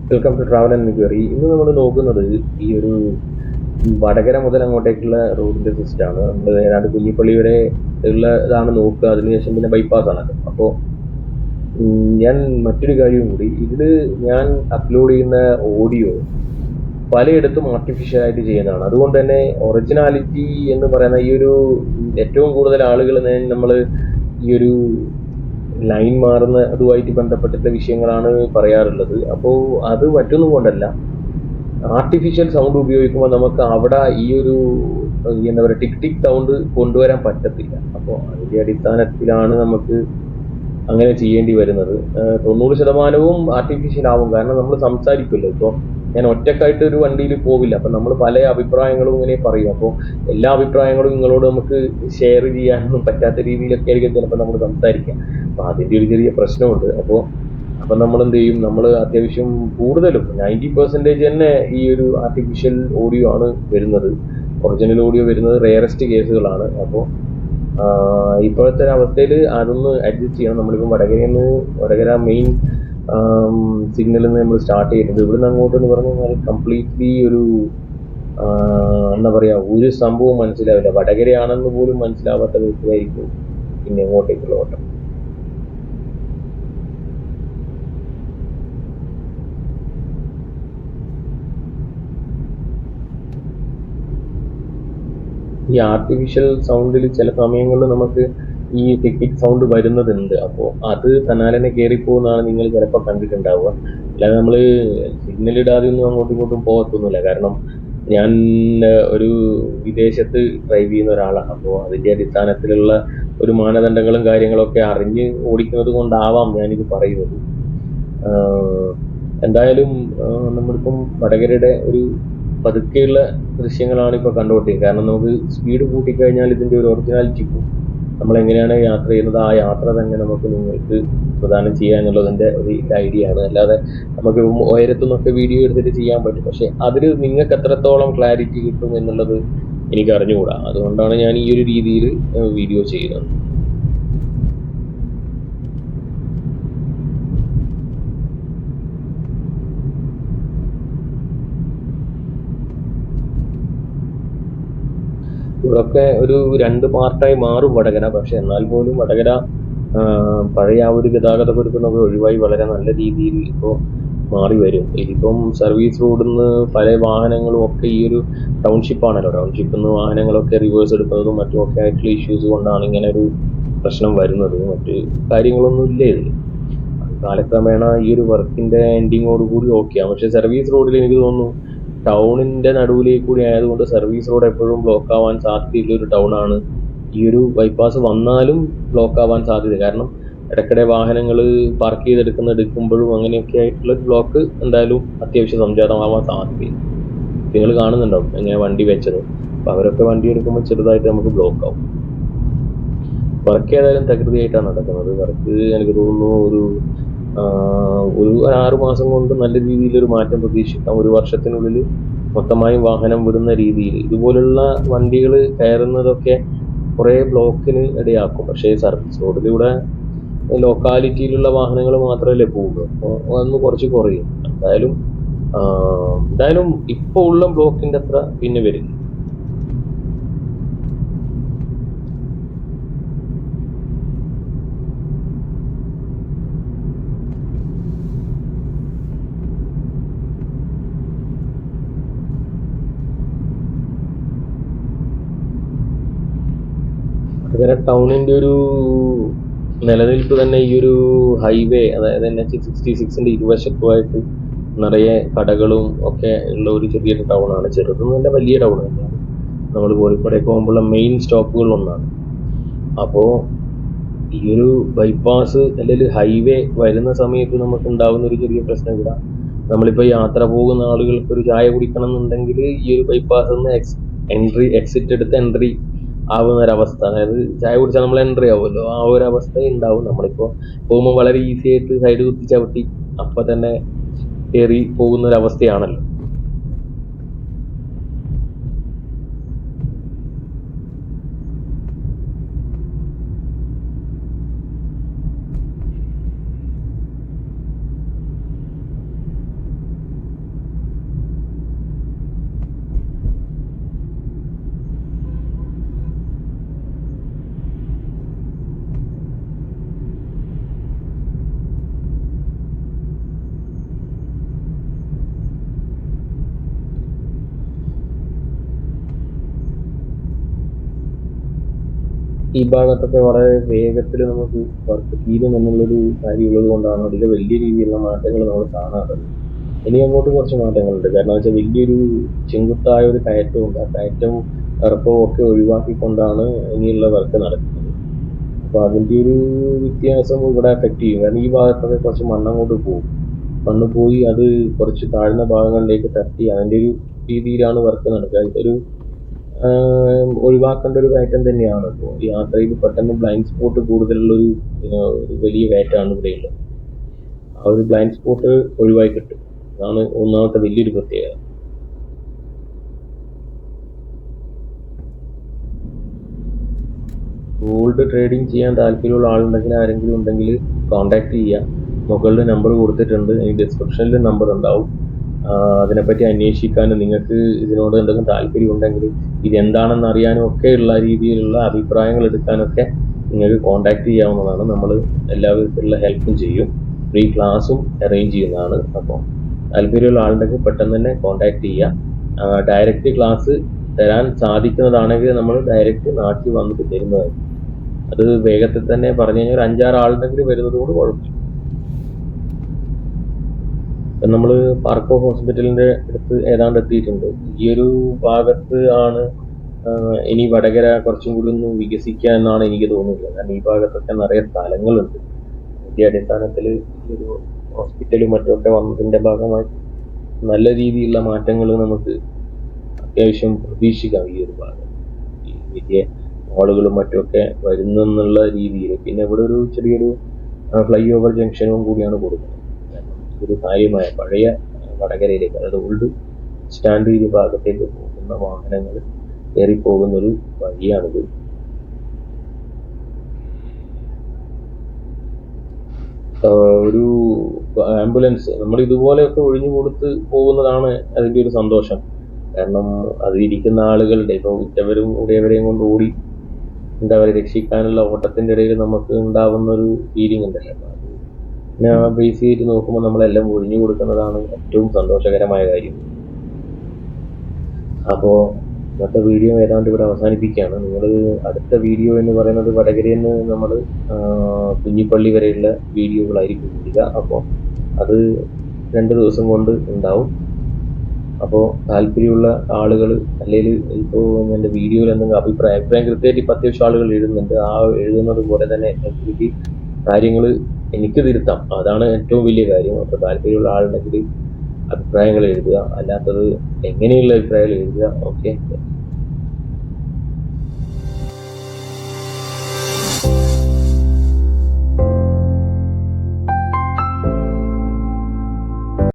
Welcome to travel and മിക്വറി. ഇന്ന് നമ്മൾ നോക്കുന്നത് ഈ ഒരു വടകര മുതൽ അങ്ങോട്ടേക്കുള്ള റോഡിന്റെ സിസ്റ്റമാണ്. നമ്മൾ ഏതാണ്ട് കുഞ്ഞിപ്പള്ളി വരെ ഉള്ളതാണ് നോക്കുക. അതിനുശേഷം പിന്നെ ബൈപ്പാസ് ആണ്. അപ്പോൾ ഞാൻ മറ്റൊരു കാര്യം കൂടി, ഇതിൽ ഞാൻ അപ്ലോഡ് ചെയ്യുന്ന ഓഡിയോ പലയിടത്തും ആർട്ടിഫിഷ്യലായിട്ട് ചെയ്യുന്നതാണ്. അതുകൊണ്ട് തന്നെ ഒറിജിനാലിറ്റി എന്ന് പറയുന്ന ഈ ഒരു ഏറ്റവും കൂടുതൽ ആളുകൾ നമ്മൾ ഈ ഒരു ലൈൻ മാറുന്ന അതുമായിട്ട് ബന്ധപ്പെട്ടിട്ടുള്ള വിഷയങ്ങളാണ് പറയാറുള്ളത്. അപ്പോൾ അത് മറ്റൊന്നും കൊണ്ടല്ല, ആർട്ടിഫിഷ്യൽ സൗണ്ട് ഉപയോഗിക്കുമ്പോൾ നമുക്ക് അവിടെ ഈ ഒരു എന്താ പറയുക ടിക് ടിക് സൗണ്ട് കൊണ്ടുവരാൻ പറ്റത്തില്ല. അപ്പോൾ അതിൻ്റെ അടിസ്ഥാനത്തിലാണ് നമുക്ക് അങ്ങനെ ചെയ്യേണ്ടി വരുന്നത്. 90% ആർട്ടിഫിഷ്യൽ ആവും. കാരണം നമ്മൾ സംസാരിക്കുമല്ലോ. ഇപ്പോൾ ഞാൻ ഒറ്റക്കായിട്ട് ഒരു വണ്ടിയിൽ പോവില്ല. അപ്പം നമ്മൾ പല അഭിപ്രായങ്ങളും ഇങ്ങനെ പറയും. അപ്പോൾ എല്ലാ അഭിപ്രായങ്ങളും നിങ്ങളോട് നമുക്ക് ഷെയർ ചെയ്യാനൊന്നും പറ്റാത്ത രീതിയിലൊക്കെ ആയിരിക്കും ചിലപ്പോൾ നമ്മൾ സംസാരിക്കുക. അപ്പോൾ അതിൻ്റെ ഒരു ചെറിയ പ്രശ്നമുണ്ട്. അപ്പം നമ്മൾ എന്ത് ചെയ്യും, നമ്മൾ അത്യാവശ്യം കൂടുതലും 90% തന്നെ ഈ ഒരു ആർട്ടിഫിഷ്യൽ ഓഡിയോ ആണ് വരുന്നത്. ഒറിജിനൽ ഓഡിയോ വരുന്നത് റെയറസ്റ്റ് കേസുകളാണ്. അപ്പോൾ ഇപ്പോഴത്തെ ഒരു അവസ്ഥയിൽ അതൊന്ന് അഡ്ജസ്റ്റ് ചെയ്യണം. നമ്മളിപ്പം വടകര മെയിൻ സിഗ്നലിൽ നിന്ന് നമ്മൾ സ്റ്റാർട്ട് ചെയ്യുന്നത്. ഇവിടുന്ന് അങ്ങോട്ട് എന്ന് പറഞ്ഞു കഴിഞ്ഞാൽ കംപ്ലീറ്റ്ലി ഒരു എന്താ പറയുക, ഒരു സംഭവം മനസ്സിലാവില്ല. വടകരയാണെന്ന് പോലും മനസ്സിലാവാത്ത വിധത്തിലായിരിക്കും പിന്നെ അങ്ങോട്ടേക്കുള്ള ഓട്ടം. ഈ ആർട്ടിഫിഷ്യൽ സൗണ്ടിൽ ചില സമയങ്ങളിൽ നമുക്ക് ഈ ടിക് സൗണ്ട് വരുന്നതുണ്ട്. അപ്പോൾ അത് തന്നാലെന്നെ കയറിപ്പോകുന്നതാണ് നിങ്ങൾ ചിലപ്പോൾ കണ്ടിട്ടുണ്ടാവുക. അല്ലാതെ നമ്മൾ സിഗ്നലിടാതെ ഒന്നും അങ്ങോട്ടും ഇങ്ങോട്ടും പോകത്തൊന്നുമില്ല. കാരണം ഞാൻ ഒരു വിദേശത്ത് ഡ്രൈവ് ചെയ്യുന്ന ഒരാളാണ്. അപ്പോൾ അതിൻ്റെ അടിസ്ഥാനത്തിലുള്ള ഒരു മാനദണ്ഡങ്ങളും കാര്യങ്ങളൊക്കെ അറിഞ്ഞ് ഓടിക്കുന്നത് കൊണ്ടാവാം ഞാനിത് പറയുന്നത്. എന്തായാലും നമ്മളിപ്പം വടകരയുടെ ഒരു പതുക്കെയുള്ള ദൃശ്യങ്ങളാണ് ഇപ്പോൾ കണ്ടുകൊണ്ടിരിക്കുന്നത്. കാരണം നമുക്ക് സ്പീഡ് കൂട്ടിക്കഴിഞ്ഞാൽ ഇതിൻ്റെ ഒരു ഒറിജിനാലിറ്റി പോകും. നമ്മളെങ്ങനെയാണ് യാത്ര ചെയ്യുന്നത് ആ യാത്ര തന്നെ നമുക്ക് നിങ്ങൾക്ക് പ്രദാനം ചെയ്യുക എന്നുള്ളതിൻ്റെ ഒരു ഐഡിയ ആണ്. അല്ലാതെ നമുക്ക് ഉയരത്തുനിന്നൊക്കെ വീഡിയോ എടുത്തിട്ട് ചെയ്യാൻ പറ്റും. പക്ഷേ അതിൽ നിങ്ങൾക്ക് എത്രത്തോളം ക്ലാരിറ്റി കിട്ടും എന്നുള്ളത് എനിക്ക് അറിഞ്ഞുകൂടാ. അതുകൊണ്ടാണ് ഞാൻ ഈ ഒരു രീതിയിൽ വീഡിയോ ചെയ്യുന്നത്. ഇവിടൊക്കെ ഒരു 2 പാർട്ടായി മാറും വടകര. പക്ഷെ എന്നാൽ പോലും വടകര പഴയ ആ ഒരു ഗതാഗത കുരുക്കൊക്കെ ഒഴിവായി വളരെ നല്ല രീതിയിൽ ഇപ്പോൾ മാറി വരും. ഇതിപ്പം സർവീസ് റോഡിൽ നിന്ന് പല വാഹനങ്ങളും ഒക്കെ ഈ ഒരു ടൗൺഷിപ്പാണല്ലോ. ടൗൺഷിപ്പിൽ നിന്ന് വാഹനങ്ങളൊക്കെ റിവേഴ്സ് എടുക്കുന്നതും മറ്റുമൊക്കെ ആയിട്ടുള്ള ഇഷ്യൂസ് കൊണ്ടാണ് ഇങ്ങനെ ഒരു പ്രശ്നം വരുന്നത്. മറ്റ് കാര്യങ്ങളൊന്നും ഇല്ല ഇതിൽ. കാലക്രമേണ ഈ ഒരു വർക്കിൻ്റെ എൻഡിങ്ങോടുകൂടി ഓക്കെയാണ്. പക്ഷേ സർവീസ് റോഡിൽ എനിക്ക് തോന്നുന്നു ടൗണിൻ്റെ നടുവിലേക്ക് കൂടി ആയതുകൊണ്ട് സർവീസ് റോഡ് എപ്പോഴും ബ്ലോക്ക് ആവാൻ സാധ്യതയുള്ള ഒരു ടൗണാണ്. ഈ ഒരു ബൈപ്പാസ് വന്നാലും ബ്ലോക്ക് ആവാൻ സാധ്യത. കാരണം ഇടയ്ക്കിടെ വാഹനങ്ങൾ പാർക്ക് എടുക്കുമ്പോഴും അങ്ങനെയൊക്കെ ആയിട്ടുള്ള ബ്ലോക്ക് എന്തായാലും അത്യാവശ്യം സംജാതമാവാൻ സാധ്യതയുണ്ട്. നിങ്ങൾ കാണുന്നുണ്ടാവും എങ്ങനെ വണ്ടി വെച്ചത്. അപ്പോൾ അവരൊക്കെ വണ്ടി എടുക്കുമ്പോൾ ചെറുതായിട്ട് നമുക്ക് ബ്ലോക്ക് ആവും. വർക്ക് ഏതായാലും തകൃതിയായിട്ടാണ് നടക്കുന്നത്. വർക്ക് എനിക്ക് തോന്നുന്നു ഒരു 6 മാസം കൊണ്ട് നല്ല രീതിയിലൊരു മാറ്റം പ്രതീക്ഷിക്കാം. 1 വർഷത്തിനുള്ളിൽ മൊത്തമായും വാഹനം വിടുന്ന രീതിയിൽ ഇതുപോലുള്ള വണ്ടികൾ കയറുന്നതൊക്കെ കുറേ ബ്ലോക്കിന് ഇടയാക്കും. പക്ഷേ സർവീസ് റോഡിലൂടെ ലോക്കാലിറ്റിയിലുള്ള വാഹനങ്ങൾ മാത്രമല്ലേ പോകുള്ളൂ. അപ്പോൾ അതൊന്ന് കുറച്ച് കുറയും. എന്തായാലും ഇപ്പോൾ ഉള്ള ബ്ലോക്കിൻ്റെ അത്ര പിന്നെ വരില്ല. വടകര ടൗണിൻ്റെ ഒരു നിലനിൽപ്പ് തന്നെ ഈ ഒരു ഹൈവേ, അതായത് NH-66 ഇരുവശത്തുമായിട്ട് നിറയെ കടകളും ഒക്കെ ഉള്ള ഒരു ചെറിയൊരു ടൗണാണ്. ചെറുതും നല്ല വലിയ ടൗൺ തന്നെയാണ്. നമ്മൾ കോഴിക്കോടേക്ക് പോകുമ്പോഴുള്ള മെയിൻ സ്റ്റോപ്പുകളിലൊന്നാണ്. അപ്പോൾ ഈ ഒരു ബൈപ്പാസ് അല്ലെങ്കിൽ ഹൈവേ വരുന്ന സമയത്ത് നമുക്ക് ഉണ്ടാകുന്ന ഒരു ചെറിയ പ്രശ്നം ഇവിടെ, നമ്മളിപ്പോൾ യാത്ര പോകുന്ന ആളുകൾക്ക് ഒരു ചായ കുടിക്കണം എന്നുണ്ടെങ്കിൽ ഈ ഒരു ബൈപ്പാസിൽ നിന്ന് എക്സിറ്റ് എടുത്ത് എൻട്രി ആവുന്ന ഒരവസ്ഥ. അതായത് ചായ കുടിച്ചാൽ നമ്മൾ എൻട്രി ആവുമല്ലോ, ആ ഒരു അവസ്ഥ ഉണ്ടാവും. നമ്മളിപ്പോൾ പോകുമ്പോൾ വളരെ ഈസി ആയിട്ട് സൈഡ് കുത്തി ചവിട്ടി അപ്പം തന്നെ കയറി പോകുന്ന ഒരവസ്ഥയാണല്ലോ. ഈ ഭാഗത്തൊക്കെ വളരെ വേഗത്തിൽ നമുക്ക് വർക്ക് തീരും എന്നുള്ളൊരു കാര്യമുള്ളത് കൊണ്ടാണ് അതിൽ വലിയ രീതിയിലുള്ള മാറ്റങ്ങൾ നമ്മൾ കാണാറുള്ളത്. ഇനി അങ്ങോട്ട് കുറച്ച് മാറ്റങ്ങളുണ്ട്. കാരണം വെച്ചാൽ വലിയൊരു ചെങ്കുത്തായ ഒരു കയറ്റമുണ്ട്. ആ കയറ്റവും ഇറക്കവും ഒക്കെ ഒഴിവാക്കിക്കൊണ്ടാണ് ഇനിയുള്ള വർക്ക് നടക്കുന്നത്. അപ്പോൾ അതിൻ്റെ ഒരു വ്യത്യാസം ഇവിടെ അഫക്റ്റ് ചെയ്യും. കാരണം ഈ ഭാഗത്തൊക്കെ കുറച്ച് മണ്ണങ്ങോട്ട് പോകും. മണ്ണ് പോയി അത് കുറച്ച് താഴ്ന്ന ഭാഗങ്ങളിലേക്ക് തട്ടി അതിൻ്റെ ഒരു രീതിയിലാണ് വർക്ക് നടക്കുക. ഇതൊരു ഒഴിവാക്കേണ്ട ഒരു കയറ്റം തന്നെയാണ്. ഇപ്പോൾ യാത്രയിൽ പെട്ടെന്ന് ബ്ലൈൻഡ് സ്പോട്ട് കൂടുതലുള്ളൊരു വലിയ കയറ്റമാണ് ഇവിടെയുള്ളത്. ആ ഒരു ബ്ലൈൻഡ് സ്പോട്ട് ഒഴിവായി കിട്ടും. അതാണ് ഒന്നാമത്തെ വലിയൊരു പ്രത്യേകത. ഗോൾഡ് ട്രേഡിംഗ് ചെയ്യാൻ താല്പര്യമുള്ള ആളുണ്ടെങ്കിൽ ആരെങ്കിലും ഉണ്ടെങ്കിൽ കോൺടാക്ട് ചെയ്യുക. മുകളിൽ നമ്പർ കൊടുത്തിട്ടുണ്ട്, ഈ ഡിസ്ക്രിപ്ഷനിൽ നമ്പർ ഉണ്ടാവും. അതിനെപ്പറ്റി അന്വേഷിക്കാനും നിങ്ങൾക്ക് ഇതിനോട് എന്തെങ്കിലും താല്പര്യം ഉണ്ടെങ്കിൽ ഇതെന്താണെന്ന് അറിയാനും ഒക്കെയുള്ള രീതിയിലുള്ള അഭിപ്രായങ്ങൾ എടുക്കാനൊക്കെ നിങ്ങൾക്ക് കോൺടാക്ട് ചെയ്യാവുന്നതാണ്. നമ്മൾ എല്ലാ വിധത്തിലുള്ള ഹെൽപ്പും ചെയ്യും. ഫ്രീ ക്ലാസ്സും അറേഞ്ച് ചെയ്യുന്നതാണ്. അപ്പോൾ താല്പര്യമുള്ള ആളുണ്ടെങ്കിൽ പെട്ടെന്ന് തന്നെ കോൺടാക്ട് ചെയ്യുക. ഡയറക്റ്റ് ക്ലാസ് തരാൻ സാധിക്കുന്നതാണെങ്കിൽ നമ്മൾ ഡയറക്റ്റ് നാട്ടിൽ വന്നിട്ട് തരുന്നതായിരിക്കും. അത് വേഗത്തിൽ തന്നെ പറഞ്ഞു കഴിഞ്ഞാൽ ഒരു 5-6 ആളുണ്ടെങ്കിൽ വരുന്നത് കൊണ്ട് കുഴപ്പമില്ല. ഇപ്പം നമ്മൾ പാർക്കോ ഹോസ്പിറ്റലിൻ്റെ അടുത്ത് ഏതാണ്ട് എത്തിയിട്ടുണ്ട്. ഈ ഒരു ഭാഗത്ത് ആണ് ഇനി വടകര കുറച്ചും കൂടി ഒന്ന് വികസിക്കുക എന്നാണ് എനിക്ക് തോന്നുന്നത്. കാരണം ഈ ഭാഗത്തൊക്കെ നിറയെ സ്ഥലങ്ങളുണ്ട്. വലിയ അടിസ്ഥാനത്തിൽ ഒരു ഹോസ്പിറ്റലും മറ്റുമൊക്കെ വന്നതിൻ്റെ ഭാഗമായി നല്ല രീതിയിലുള്ള മാറ്റങ്ങൾ നമുക്ക് അത്യാവശ്യം പ്രതീക്ഷിക്കാം ഈ ഒരു ഭാഗം. ഈ വലിയ മോളുകളും മറ്റുമൊക്കെ വരുന്നെന്നുള്ള രീതിയിൽ. പിന്നെ ഇവിടെ ഒരു ചെറിയൊരു ഫ്ലൈ ഓവർ ജംഗ്ഷനും കൂടിയാണ് കൊടുക്കുന്നത്. ഒരു കാര്യമായ പഴയ വടകരയിലേക്ക്, അതായത് ഓൾഡ് സ്റ്റാൻഡ് ഈ ഭാഗത്തേക്ക് പോകുന്ന വാഹനങ്ങൾ കയറിപ്പോകുന്നൊരു വഴിയാണിത്. ഒരു ആംബുലൻസ് നമ്മൾ ഇതുപോലെയൊക്കെ ഒഴിഞ്ഞു കൊടുത്ത് പോകുന്നതാണ് അതിൻ്റെ ഒരു സന്തോഷം. കാരണം അതിലിരിക്കുന്ന ആളുകളുടെ ഇപ്പോൾ ഉറ്റവരും ഉടയവരെയും കൊണ്ട് ഓടി എന്താ പറയുക രക്ഷിക്കാനുള്ള ഓട്ടത്തിൻ്റെ ഇടയിൽ നമുക്ക് ഉണ്ടാകുന്ന ഒരു ഫീലിംഗ് ഉണ്ടല്ലോ. പിന്നെ ബേസ് ചെയ്ത് നോക്കുമ്പോൾ നമ്മളെല്ലാം ഒഴിഞ്ഞു കൊടുക്കുന്നതാണ് ഏറ്റവും സന്തോഷകരമായ കാര്യം. അപ്പോൾ ഇന്നത്തെ വീഡിയോ ഏതാണ്ട് ഇവിടെ അവസാനിപ്പിക്കുകയാണ്. നിങ്ങൾ അടുത്ത വീഡിയോ എന്ന് പറയുന്നത് വടകരയിൽ നിന്ന് നമ്മൾ കുഞ്ഞിപ്പള്ളി വരെയുള്ള വീഡിയോകളായിരിക്കും വരിക. അപ്പോൾ അത് 2 ദിവസം കൊണ്ട് ഉണ്ടാവും. അപ്പോൾ താല്പര്യമുള്ള ആളുകൾ അല്ലെങ്കിൽ ഇപ്പോൾ എൻ്റെ വീഡിയോയിൽ എന്തെങ്കിലും അഭിപ്രായം കൃത്യമായിട്ട് ഇപ്പോൾ അത്യാവശ്യം ആളുകൾ എഴുതുന്നുണ്ട്. ആ എഴുതുന്നത് പോലെ തന്നെ എനിക്ക് കാര്യങ്ങൾ എനിക്ക് തിരുത്താം. അതാണ് ഏറ്റവും വലിയ കാര്യം. അപ്പോൾ താല്പര്യമുള്ള ആളുണ്ടെങ്കിൽ അഭിപ്രായങ്ങൾ എഴുതുക. അല്ലാത്തത് എങ്ങനെയുള്ള അഭിപ്രായങ്ങൾ എഴുതുക. ഓക്കെ.